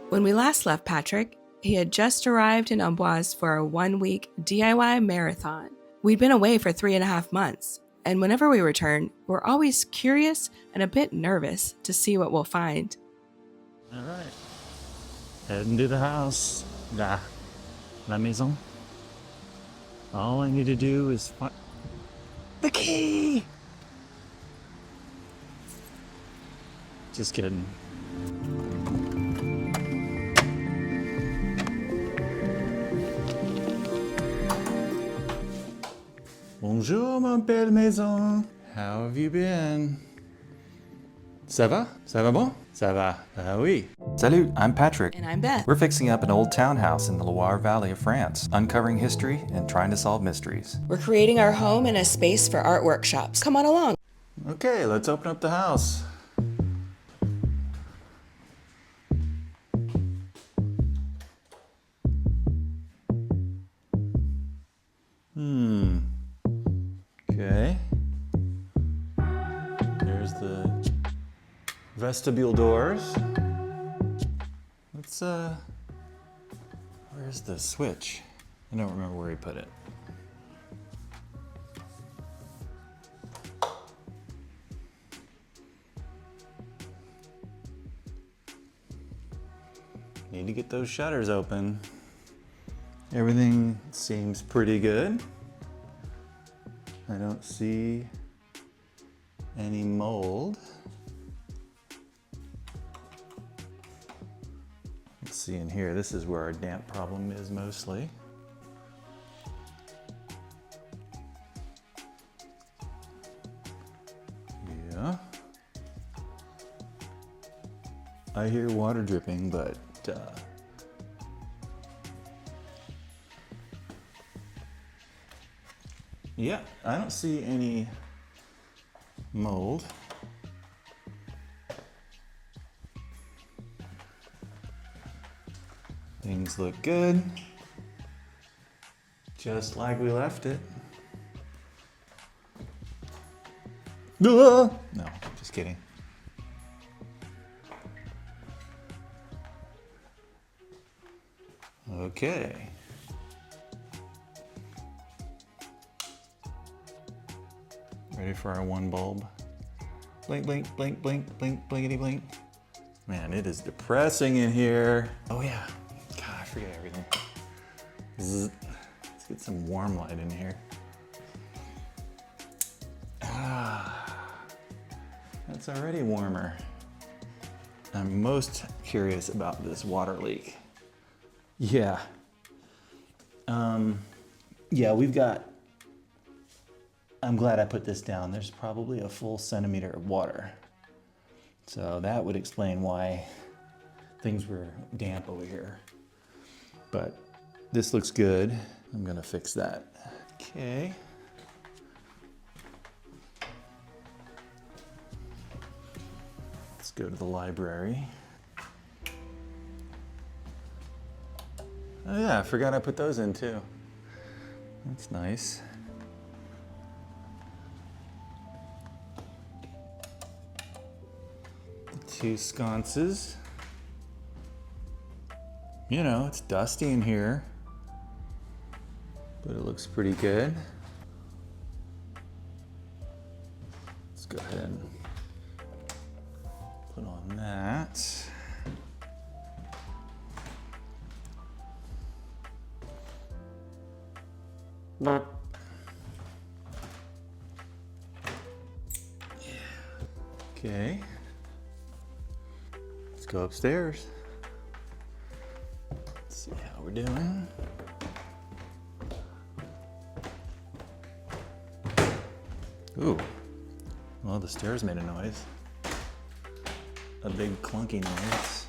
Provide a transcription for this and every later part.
When we last left Patrick, he had just arrived in Amboise for a 1-week DIY marathon. We'd been away for 3.5 months, and whenever we return, we're always curious and a bit nervous to see what we'll find. All right, heading to the house. La maison. All I need to do is find the key. Just kidding. Bonjour, ma belle maison. How have you been? Ça va? Ça va bon? Ça va. Ah oui. Salut, I'm Patrick. And I'm Beth. We're fixing up an old townhouse in the Loire Valley of France, uncovering history and trying to solve mysteries. We're creating our home in a space for art workshops. Come on along. Okay, let's open up the house. Okay. There's the vestibule doors. Let's, where's the switch? I don't remember where he put it. Need to get those shutters open. Everything seems pretty good. I don't see any mold. Let's see in here, this is where our damp problem is mostly. Yeah. I hear water dripping, but yeah, I don't see any mold. Things look good, just like we left it. No, just kidding. Okay. Ready for our one bulb. Blink, blink, blink, blink, blink, blinkety, blink. Man, it is depressing in here. Oh yeah, God, I forget everything. Zzz. Let's get some warm light in here. That's already warmer. I'm most curious about this water leak. Yeah. Yeah, we've got, I'm glad I put this down. There's probably a full centimeter of water. So that would explain why things were damp over here. But this looks good. I'm gonna fix that. Okay. Let's go to the library. Oh yeah, I forgot I put those in too. That's nice. Two sconces. You know, it's dusty in here, but it looks pretty good. Let's go ahead and put on that. Okay. Let's go upstairs. Let's see how we're doing. Ooh. Well, the stairs made a noise. A big clunky noise.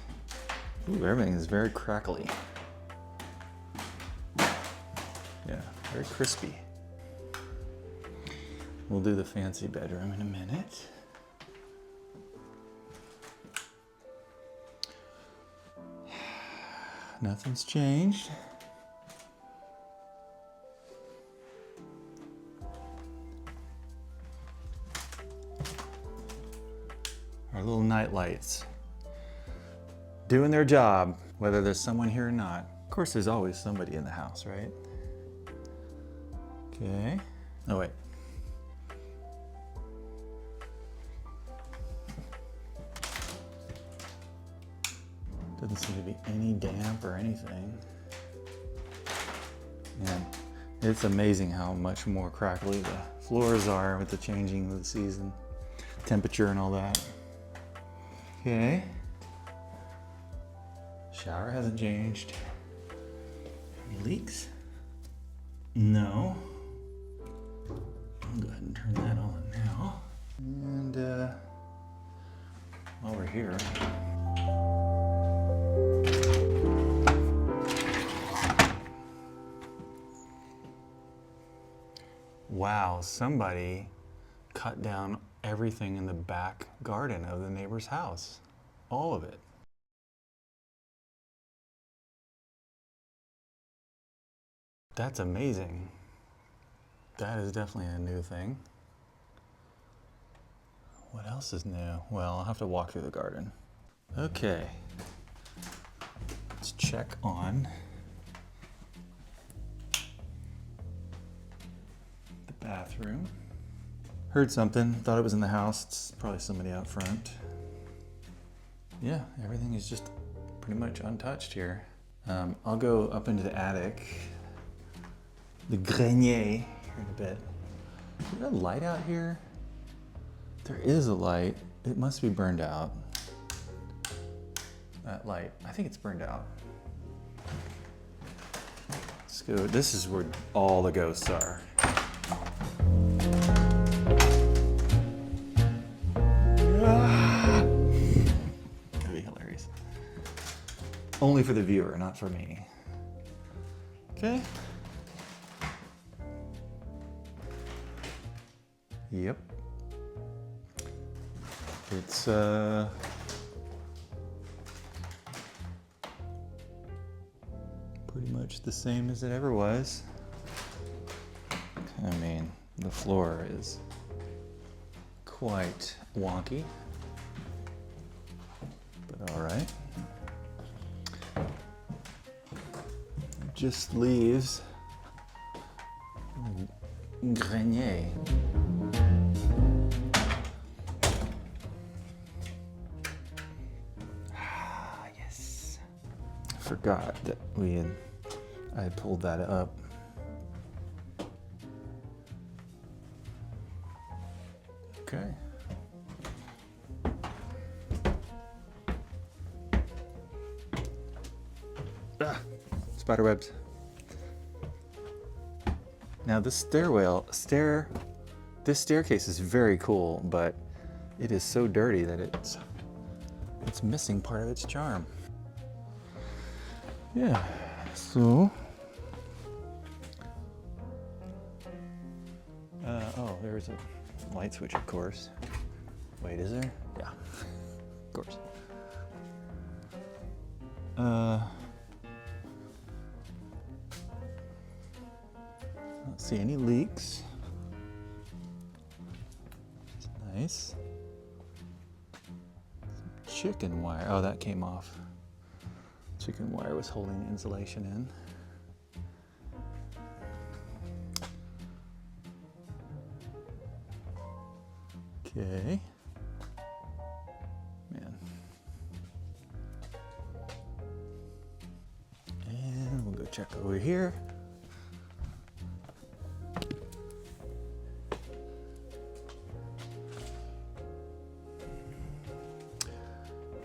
Ooh, everything is very crackly. Yeah, very crispy. We'll do the fancy bedroom in a minute. Nothing's changed. Our little night lights doing their job. whether there's someone here or not. Of course, there's always somebody in the house, right? Okay. Oh, wait. Doesn't seem to be any damp or anything. And it's amazing how much more crackly the floors are with the changing of the season, temperature and all that. Okay. Shower hasn't changed. Any leaks? No. I'll go ahead and turn that on now. And while we're here, wow, somebody cut down everything in the back garden of the neighbor's house. All of it. That's amazing. That is definitely a new thing. What else is new? Well, I'll have to walk through the garden. Okay. Let's check on the bathroom. Heard something, thought it was in the house. It's probably somebody out front. Yeah, everything is just pretty much untouched here. I'll go up into the attic, the grenier, here in a bit. Is there a light out here? There is a light. It must be burned out. That light, I think it's burned out. Let's go, this is where all the ghosts are. That'd be hilarious. Only for the viewer, not for me. Okay. Yep. It's pretty much the same as it ever was. I mean, the floor is quite wonky, but all right. Just leaves grenier. Yes. I forgot that I had pulled that up. Okay. Spider webs. Now this this staircase is very cool, but it is so dirty that it's missing part of its charm. Yeah, so. Oh, there's a light switch, of course. Wait, is there? Yeah, of course. Don't see any leaks. Nice. Chicken wire. Oh, that came off. Chicken wire was holding the insulation in. Okay. Man. And we'll go check over here.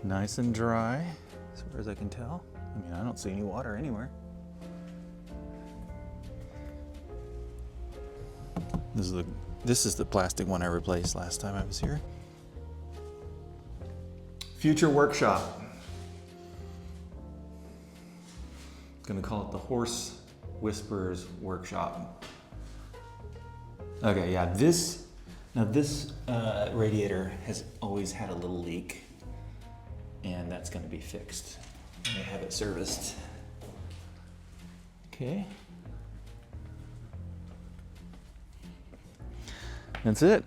Nice and dry, as far as I can tell. I mean, I don't see any water anywhere. This is the plastic one I replaced last time I was here. Future workshop. Gonna call it the Horse Whisperers Workshop. Okay, yeah, this radiator has always had a little leak, and that's gonna be fixed. They have it serviced. Okay. That's it.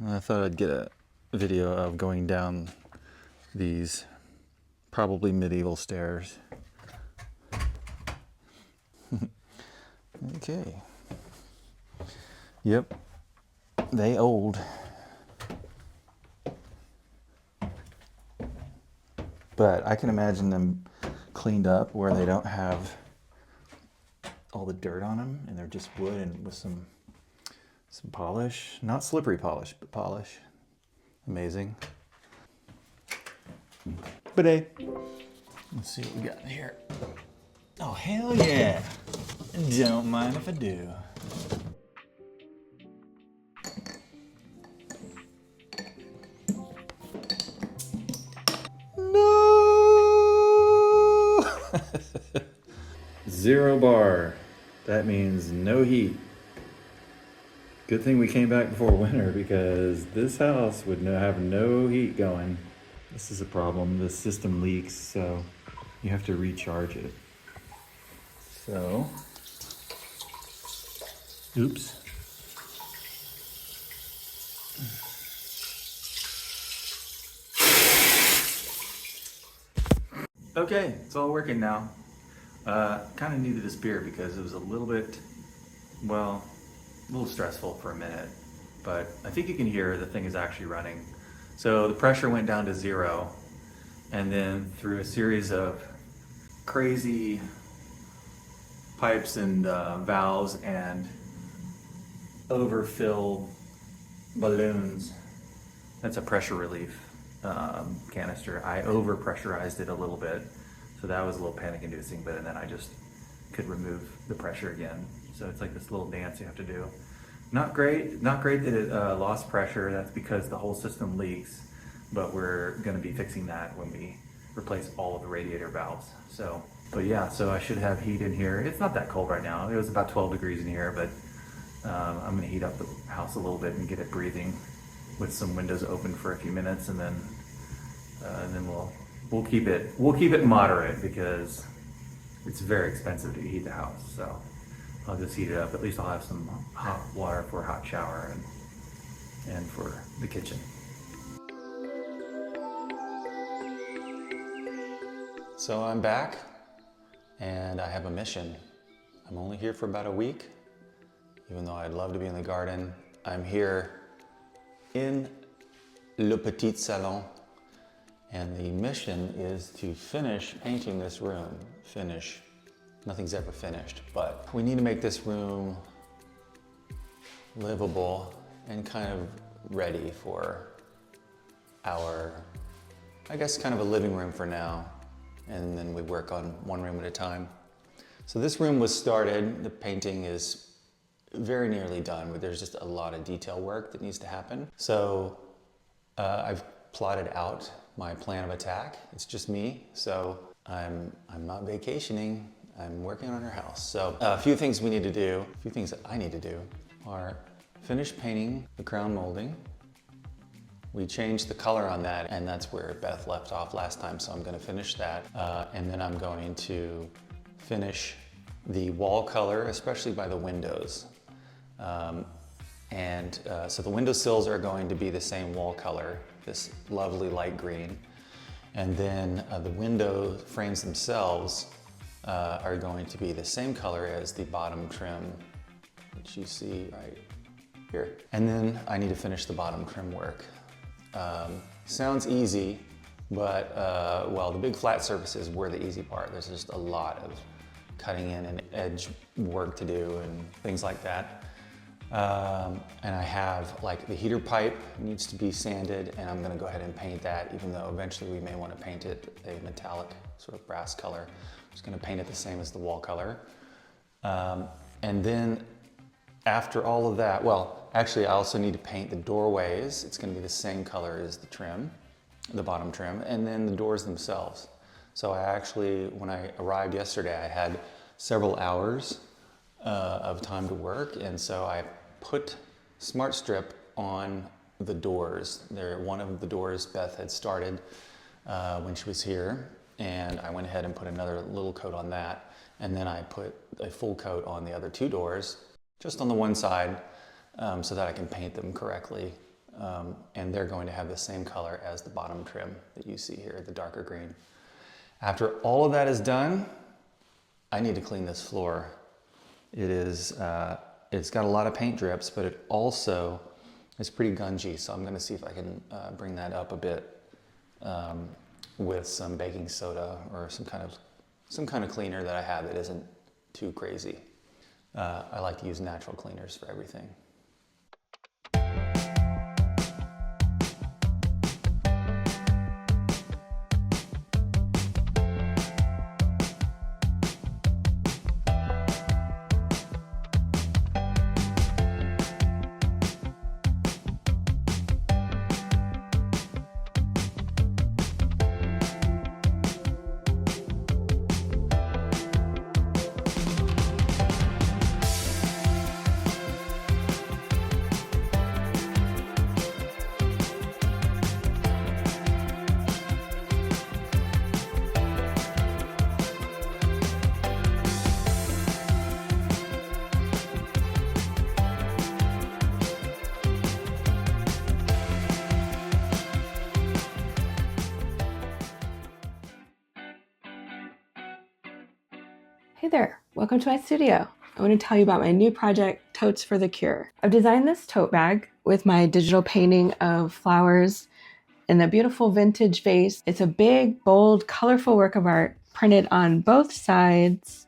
I thought I'd get a video of going down these Probably medieval stairs. Okay. Yep. They old. But I can imagine them cleaned up where they don't have all the dirt on them and they're just wood and with some polish. Not slippery polish, but polish. Amazing. But hey, let's see what we got in here. Oh, hell yeah. Don't mind if I do. No! 0 bar. That means no heat. Good thing we came back before winter because this house would have no heat going. This is a problem. The system leaks, so you have to recharge it. So, oops. Okay, it's all working now. Kind of needed this beer because it was a little bit, well, a little stressful for a minute, but I think you can hear the thing is actually running. So the pressure went down to 0, and then through a series of crazy pipes and valves and overfilled balloons, that's a pressure relief canister. I over pressurized it a little bit, so that was a little panic inducing, but then I just could remove the pressure again. So it's like this little dance you have to do. Not great that it lost pressure. That's because the whole system leaks, but we're gonna be fixing that when we replace all of the radiator valves. So, but yeah, so I should have heat in here. It's not that cold right now. It was about 12 degrees in here, but I'm gonna heat up the house a little bit and get it breathing with some windows open for a few minutes, and then we'll keep it moderate because it's very expensive to heat the house. So I'll just heat it up. At least I'll have some hot water for a hot shower and for the kitchen. So I'm back and I have a mission. I'm only here for about a week, even though I'd love to be in the garden. I'm here in le petit salon, and the mission is to finish painting this room. Nothing's ever finished, but we need to make this room livable and kind of ready for our, I guess, kind of a living room for now. And then we work on one room at a time. So this room was started, the painting is very nearly done, but there's just a lot of detail work that needs to happen. So I've plotted out my plan of attack. It's just me, so I'm not vacationing. I'm working on our house. So a few things we need to do, a few things that I need to do are finish painting the crown molding. We changed the color on that, and that's where Beth left off last time, so I'm gonna finish that. And then I'm going to finish the wall color, especially by the windows. So the windowsills are going to be the same wall color, this lovely light green. And then the window frames themselves are going to be the same color as the bottom trim, which you see right here. And then I need to finish the bottom trim work. Sounds easy, but well, the big flat surfaces were the easy part. There's just a lot of cutting in and edge work to do and things like that. And I have, like, the heater pipe needs to be sanded, and I'm gonna go ahead and paint that, even though eventually we may wanna paint it a metallic sort of brass color. I'm just gonna paint it the same as the wall color. And then after all of that, well, actually I also need to paint the doorways. It's gonna be the same color as the trim, the bottom trim, and then the doors themselves. So I actually, when I arrived yesterday, I had several hours of time to work, and so I put Smart Strip on the doors. One of the doors Beth had started when she was here, and I went ahead and put another little coat on that, and then I put a full coat on the other two doors, just on the one side, so that I can paint them correctly. And they're going to have the same color as the bottom trim that you see here, the darker green. After all of that is done, I need to clean this floor. It is, it's got a lot of paint drips, but it also is pretty gungy. So I'm gonna see if I can bring that up a bit with some baking soda or some kind of cleaner that I have that isn't too crazy. I like to use natural cleaners for everything. Hey there, welcome to my studio. I want to tell you about my new project, Totes for the Cure. I've designed this tote bag with my digital painting of flowers in a beautiful vintage vase. It's a big, bold, colorful work of art printed on both sides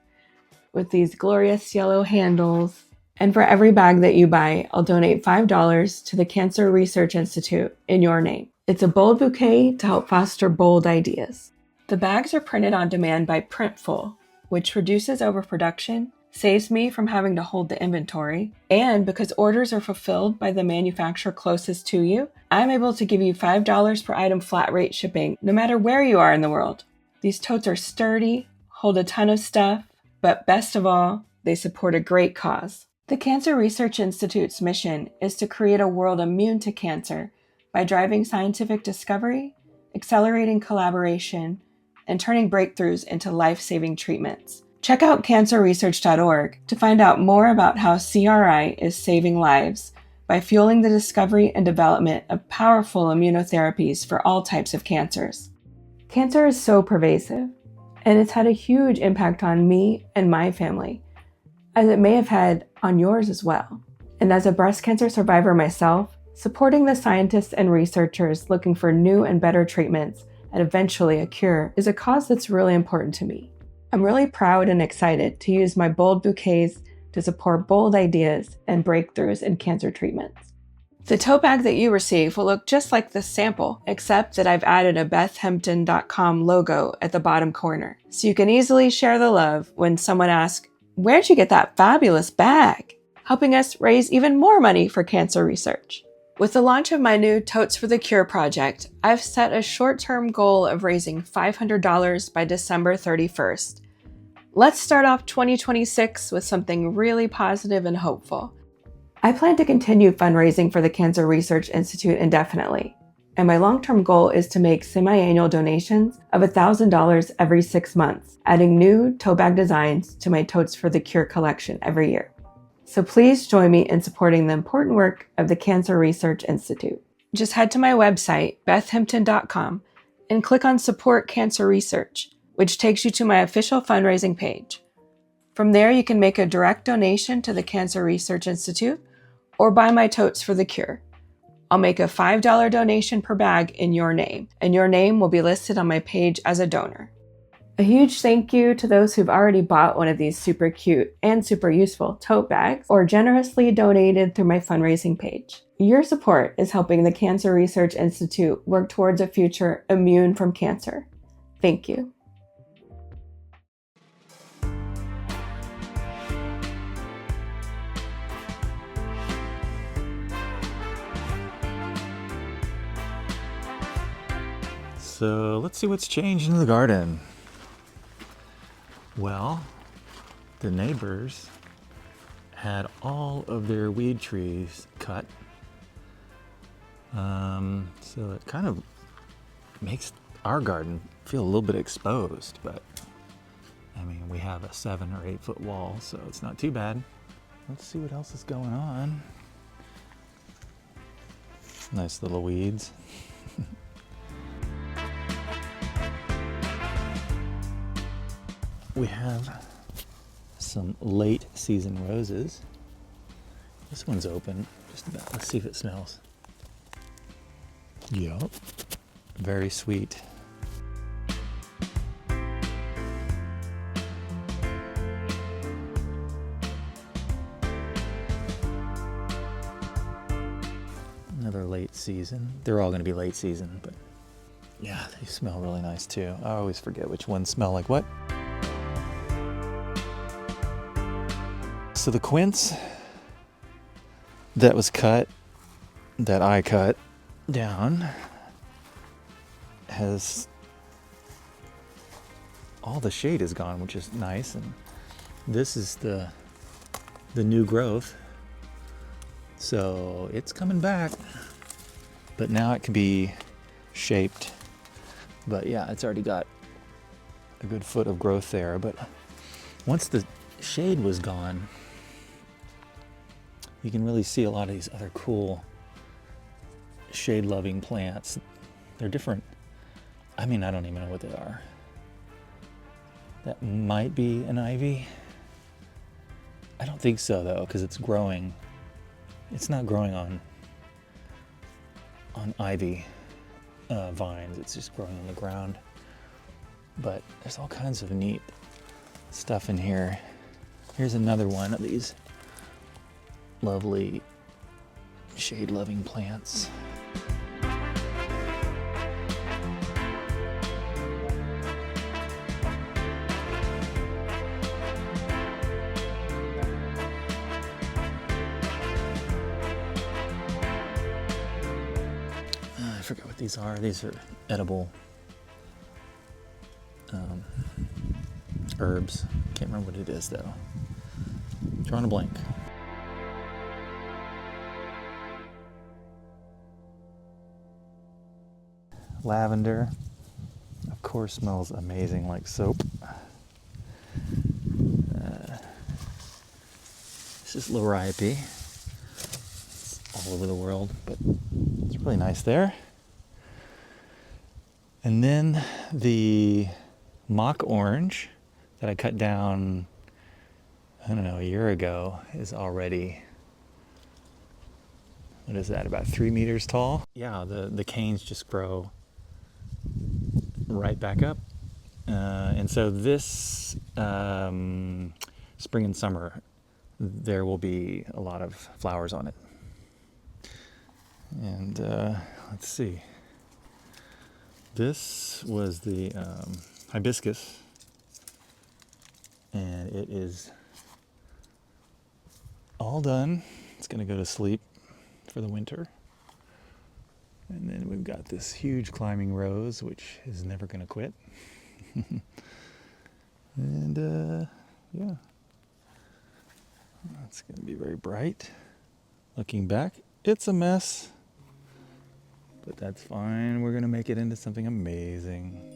with these glorious yellow handles. And for every bag that you buy, I'll donate $5 to the Cancer Research Institute in your name. It's a bold bouquet to help foster bold ideas. The bags are printed on demand by Printful, which reduces overproduction, saves me from having to hold the inventory, and because orders are fulfilled by the manufacturer closest to you, I'm able to give you $5 per item flat rate shipping, no matter where you are in the world. These totes are sturdy, hold a ton of stuff, but best of all, they support a great cause. The Cancer Research Institute's mission is to create a world immune to cancer by driving scientific discovery, accelerating collaboration, and turning breakthroughs into life-saving treatments. Check out cancerresearch.org to find out more about how CRI is saving lives by fueling the discovery and development of powerful immunotherapies for all types of cancers. Cancer is so pervasive, and it's had a huge impact on me and my family, as it may have had on yours as well. And as a breast cancer survivor myself, supporting the scientists and researchers looking for new and better treatments and eventually a cure is a cause that's really important to me. I'm really proud and excited to use my bold bouquets to support bold ideas and breakthroughs in cancer treatments. The tote bag that you receive will look just like this sample, except that I've added a bethhampton.com logo at the bottom corner, so you can easily share the love when someone asks, "Where'd you get that fabulous bag?" helping us raise even more money for cancer research. With the launch of my new Totes for the Cure project, I've set a short-term goal of raising $500 by December 31st. Let's start off 2026 with something really positive and hopeful. I plan to continue fundraising for the Cancer Research Institute indefinitely, and my long-term goal is to make semi-annual donations of $1,000 every 6 months, adding new tote bag designs to my Totes for the Cure collection every year. So please join me in supporting the important work of the Cancer Research Institute. Just head to my website, bethhampton.com, and click on Support Cancer Research, which takes you to my official fundraising page. From there, you can make a direct donation to the Cancer Research Institute or buy my Totes for the Cure. I'll make a $5 donation per bag in your name, and your name will be listed on my page as a donor. A huge thank you to those who've already bought one of these super cute and super useful tote bags or generously donated through my fundraising page. Your support is helping the Cancer Research Institute work towards a future immune from cancer. Thank you. So let's see what's changed in the garden. Well, the neighbors had all of their weed trees cut. So it kind of makes our garden feel a little bit exposed, but I mean, we have a 7 or 8 foot wall, so it's not too bad. Let's see what else is going on. Nice little weeds. we have some late season roses. This one's open, just about. Let's see if it smells. Yup, very sweet. Another late season. They're all going to be late season, but yeah, they smell really nice too. I always forget which ones smell like what. So the quince that was cut, that I cut down, has all the shade is gone, which is nice. And this is the new growth. So it's coming back, but now it can be shaped. But yeah, it's already got a good foot of growth there. But once the shade was gone, you can really see a lot of these other cool shade-loving plants. They're different. I mean, I don't even know what they are. That might be an ivy. I don't think so though, because it's growing. It's not growing on ivy vines. It's just growing on the ground. But there's all kinds of neat stuff in here. Here's another one of these lovely shade-loving plants. I forget what these are. These are edible herbs. Can't remember what it is though. Drawing a blank. Lavender, of course, smells amazing like soap. This is Loriope. It's all over the world, but it's really nice there. And then the mock orange that I cut down, I don't know, a year ago is already, what is that, about 3 meters tall? Yeah, the canes just grow right back up. And so this spring and summer, there will be a lot of flowers on it. And let's see. This was the hibiscus, and it is all done. It's going to go to sleep for the winter. And then we've got this huge climbing rose, which is never going to quit. And yeah, it's going to be very bright. Looking back, it's a mess, but that's fine. We're going to make it into something amazing.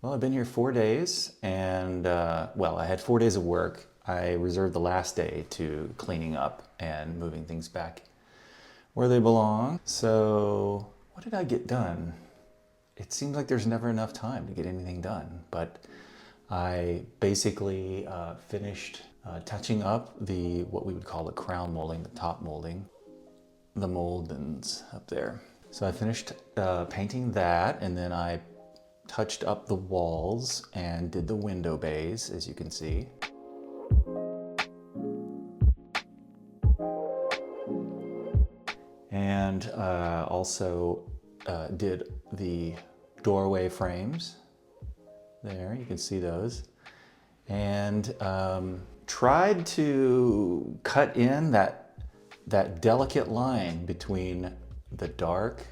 Well, I've been here 4 days, and well, I had 4 days of work. I reserved the last day to cleaning up and moving things back where they belong. So what did I get done? It seems like there's never enough time to get anything done, but I basically finished touching up what we would call the crown molding, the top molding, the moldings up there. So I finished painting that, and then I touched up the walls and did the window bays, as you can see. And also did the doorway frames. There, you can see those. And tried to cut in that delicate line between the dark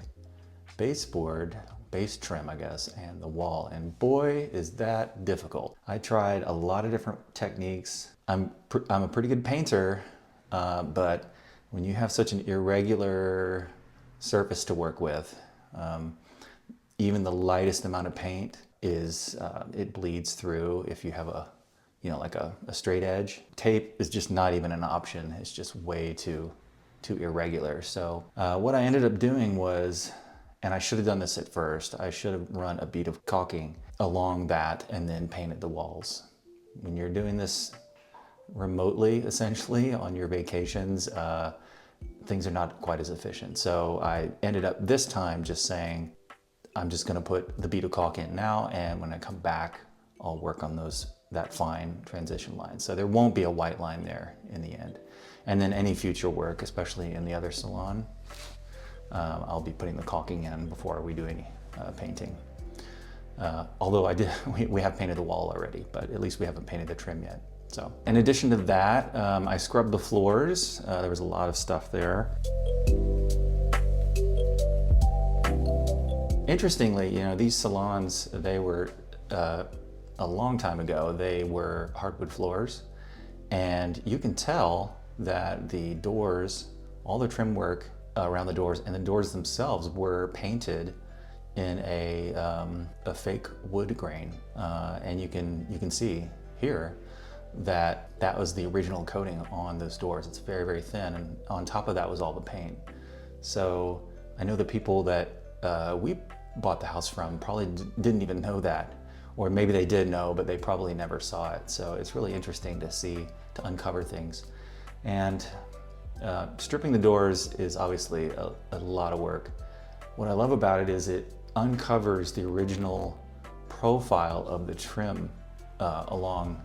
baseboard, base trim, I guess, and the wall. And boy, is that difficult. I tried a lot of different techniques. I'm a pretty good painter, but when you have such an irregular surface to work with, even the lightest amount of paint it bleeds through if you have like a straight edge. Tape is just not even an option. It's just way too irregular. So what I ended up doing was, and I should have done this at first, I should have run a bead of caulking along that and then painted the walls. When you're doing this remotely, essentially, on your vacations, things are not quite as efficient. So I ended up this time just saying, I'm just gonna put the bead of caulk in now, and when I come back, I'll work on that fine transition line. So there won't be a white line there in the end. And then any future work, especially in the other salon, I'll be putting the caulking in before we do any painting. Although we have painted the wall already, but at least we haven't painted the trim yet. So in addition to that, I scrubbed the floors. There was a lot of stuff there. Interestingly, these salons, they were, a long time ago, they were hardwood floors. And you can tell that the doors, all the trim work around the doors and the doors themselves were painted in a fake wood grain. And you can see here that was the original coating on those doors. It's very, very thin. And on top of that was all the paint. So I know the people that we bought the house from probably didn't even know that, or maybe they did know, but they probably never saw it. So it's really interesting to uncover things. And stripping the doors is obviously a lot of work. What I love about it is it uncovers the original profile of the trim along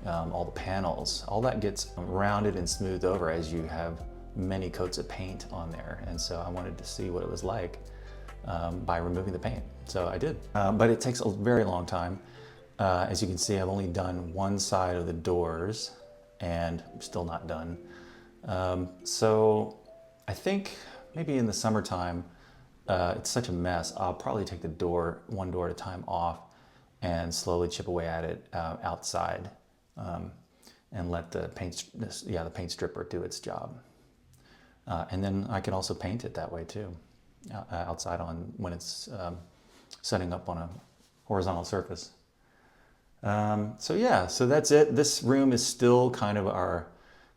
all the panels. All that gets rounded and smoothed over as you have many coats of paint on there. And so I wanted to see what it was like by removing the paint. So I did, but it takes a very long time. As you can see, I've only done one side of the doors and I'm still not done. So I think maybe in the summertime, it's such a mess, I'll probably take one door at a time off and slowly chip away at it outside and let the paint stripper do its job. And then I can also paint it that way too, outside when it's setting up on a horizontal surface. So that's it. This room is still kind of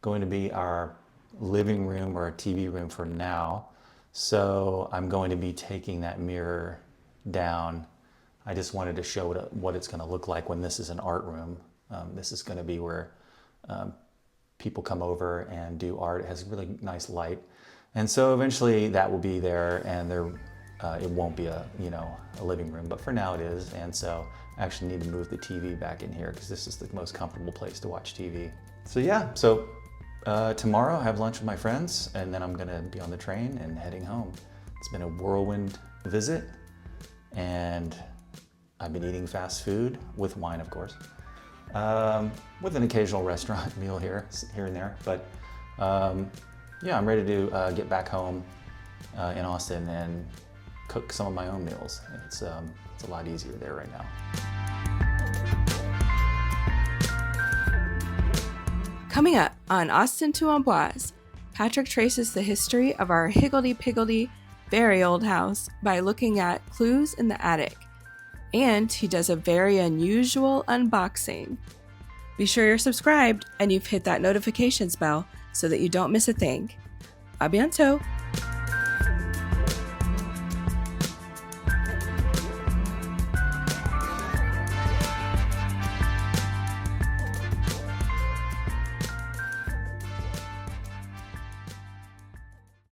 going to be our living room or a TV room for now. So I'm going to be taking that mirror down. I just wanted to show what it's going to look like when this is an art room. This is going to be where people come over and do art. It has really nice light. And so eventually that will be there, and it won't be a living room, but for now it is. And so I actually need to move the TV back in here because this is the most comfortable place to watch TV. So tomorrow I have lunch with my friends, and then I'm gonna be on the train and heading home. It's been a whirlwind visit, and I've been eating fast food with wine, of course, with an occasional restaurant meal here and there. But I'm ready to get back home in Austin and cook some of my own meals. It's a lot easier there right now. Coming up on Austin to Amboise, Patrick traces the history of our higgledy-piggledy, very old house by looking at clues in the attic. And he does a very unusual unboxing. Be sure you're subscribed and you've hit that notifications bell so that you don't miss a thing. A bientôt!